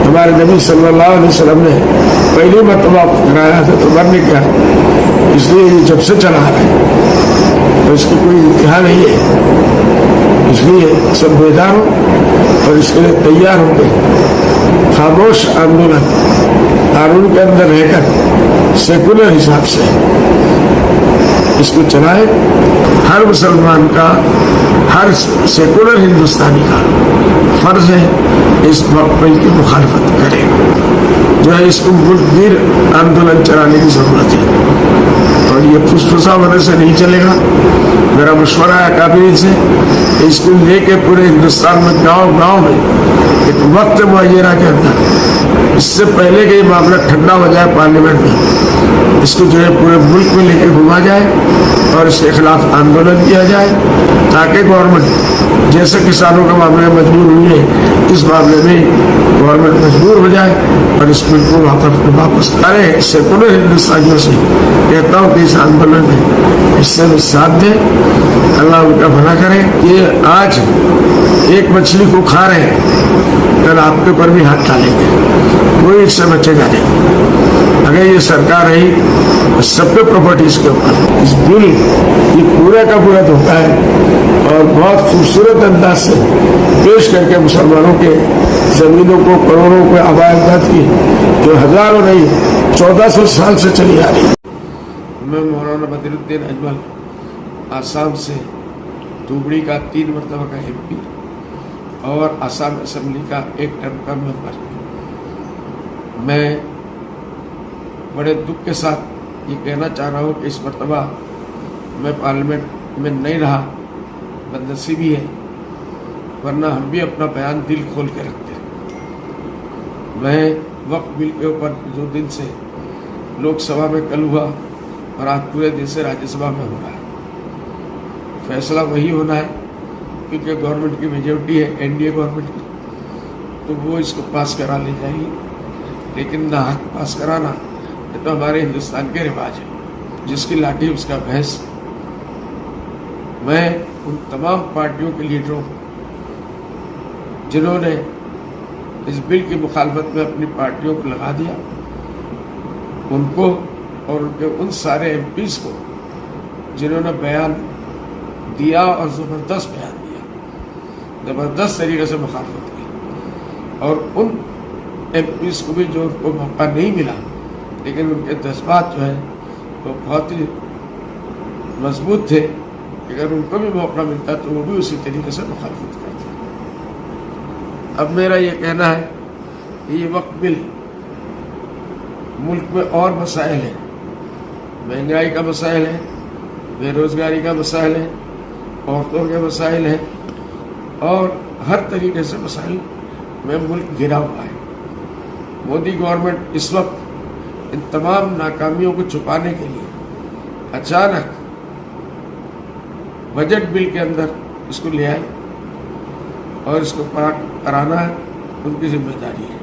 ہمارے نبی صلی اللہ علیہ وسلم نے پہلی مرتبہ کرایا تھا تو عمر نے کیا، اس لیے یہ جب سے چلا رہا ہے تو اس کی کوئی انتہا نہیں ہے، اس لیے سب بیدار ہو اور اس کے لیے تیار ہو کے خاموش آندولن قانون کے اندر رہ کر سیکولر حساب سے اس کو چلائے۔ ہر مسلمان کا، ہر سیکولر ہندوستانی کا فرض ہے اس بل کی مخالفت کرے، جو ہے اس کو ملک گیر آندولن چلانے کی ضرورت ہے، اور یہ پھسپھسا ہونے سے نہیں چلے گا۔ میرا مشورہ ہے اکابرین سے اس کو لے کے پورے ہندوستان میں گاؤں گاؤں میں ایک وقت معینہ کے اندر، اس سے پہلے کہ یہ معاملہ ٹھنڈا ہو جائے پارلیمنٹ میں، اس کو جو ہے پورے ملک میں لے کے گھما جائے اور اس کے خلاف آندولن کیا جائے، تاکہ گورنمنٹ جیسے کسانوں کا معاملے مجبور ہوئی ہے اس معاملے میں گورنمنٹ مجبور ہو جائے اور اس ملک کو واپس کرے۔ سیکولر ہندوستانیوں سے کہتا ہوں کہ اس آندولن میں اس سے ساتھ دیں، اللہ ان کا بھلا کرے۔ یہ آج ایک مچھلی کو کھا رہے ہیں، کل آپ کے اوپر بھی ہاتھ ڈالیں گے، کوئی اس سے بچے گا نہیں۔ اگر یہ سرکار رہی سب کے پراپرٹیز کے اوپر اس بل یہ پورا کا پورا دھوکہ ہے، اور بہت خوبصورت انداز سے پیش کر کے مسلمانوں کے زمینوں کو، کروڑوں کو آباد کی، جو ہزاروں نہیں 1400 سال سے چلی آ رہی ہے۔ میں مولانا بدر الدین اجمل آسام سے دھوبڑی کا 3 مرتبہ کا MP اور آسام اسمبلی کا 1 ٹرم کا ممبر، میں بڑے دکھ کے ساتھ یہ کہنا چاہ رہا ہوں کہ اس مرتبہ میں پارلیمنٹ میں نہیں رہا، بدنصیبی ہے، ورنہ ہم بھی اپنا بیان دل کھول کے رکھتے۔ میں وقت بل کے اوپر 2 دن سے لوک سبھا میں کل ہوا اور آج پورے دن سے راجیہ سبھا میں ہو رہا ہے۔ فیصلہ وہی ہونا ہے کیونکہ گورنمنٹ کی میجورٹی ہے، NDA گورنمنٹ کی، تو وہ اس کو پاس کرا لے جائے گی، لیکن نہ حق پاس کرانا یہ تو ہمارے ہندوستان کے رواج ہے، جس کی لاٹھی اس کا بھینس۔ میں ان تمام پارٹیوں کے لیڈروں جنہوں نے اس بل کی مخالفت میں اپنی پارٹیوں کو لگا دیا، ان کو اور ان کے ان سارے MPs کو جنہوں نے بیان دیا اور زبردست بیان دیا، زبردست طریقے سے مخالفت کی، اور ان MPs کو بھی جو ان کو موقع نہیں ملا، لیکن ان کے جذبات جو ہے وہ بہت ہی مضبوط تھے، اگر ان کو بھی موقع ملتا تو وہ بھی اسی طریقے سے مخالفت کرتے۔ اب میرا یہ کہنا ہے کہ یہ وقت بل ملک میں اور مسائل ہیں، مہنگائی کا مسائل ہے، بے روزگاری کا مسائل ہے، عورتوں کے مسائل ہیں، اور ہر طریقے سے مسائل میں ملک گھرا ہوا ہے۔ مودی گورنمنٹ اس وقت ان تمام ناکامیوں کو چھپانے کے لیے اچانک بجٹ بل کے اندر اس کو لے آئی، اور اس کو کرانا ہے ان کی ذمہ داری ہے۔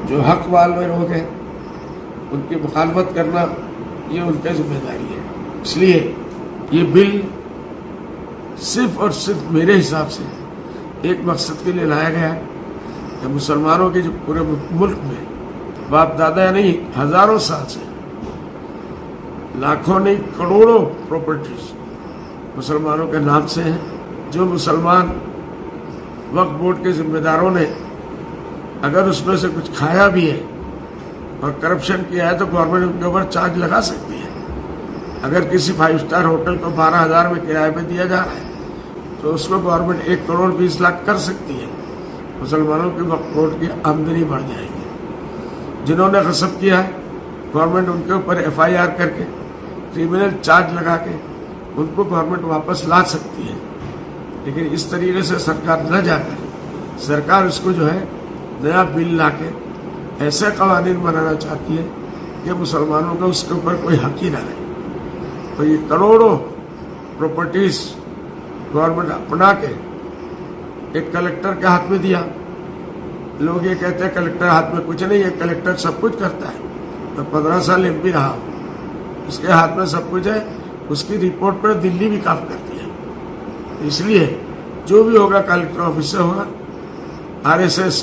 جو حق والے لوگ ہیں ان کی مخالفت کرنا یہ ان کی ذمہ داری ہے۔ اس لیے یہ بل صرف اور صرف میرے حساب سے ایک مقصد کے لیے لایا گیا ہے کہ مسلمانوں کے جو پورے ملک میں باپ دادا نہیں ہزاروں سال سے لاکھوں نہیں کروڑوں پراپرٹیز مسلمانوں کے نام سے ہیں، جو مسلمان وقف بورڈ کے ذمہ داروں نے اگر اس میں سے کچھ کھایا بھی ہے اور کرپشن کیا ہے تو گورنمنٹ ان کے اوپر چارج لگا سکتی ہے۔ اگر کسی 5 اسٹار ہوٹل کو 12,000 میں کرائے پہ دیا جا رہا ہے تو اس کو گورنمنٹ 1 کروڑ 20 لاکھ کر سکتی ہے، مسلمانوں کی وقف بورڈ کی آمدنی بڑھ جائے گی۔ جنہوں نے غصب کیا ہے گورنمنٹ ان کے اوپر FIR کر کے کرمنل چارج لگا کے ان کو گورنمنٹ واپس لا سکتی ہے، لیکن اس طریقے سے سرکار نہ جا کر سرکار اس کو جو ہے نیا بل لا کے ایسے قوانین بنانا چاہتی ہے کہ مسلمانوں کا اس کے اوپر کوئی حق ہی نہ رہے۔ تو یہ کروڑوں پراپرٹیز گورنمنٹ اپنا کے ایک کلیکٹر کے ہاتھ میں دیا۔ لوگ یہ کہتے ہیں کلیکٹر ہاتھ میں کچھ نہیں ہے، کلیکٹر سب کچھ کرتا ہے۔ میں 15 سال MP رہا ہوں، اس کے ہاتھ میں سب کچھ ہے، اس کی رپورٹ پر دلی بھی کام کرتی ہے۔ اس لیے جو بھی ہوگا کلیکٹر آفس سے ہوگا، RSS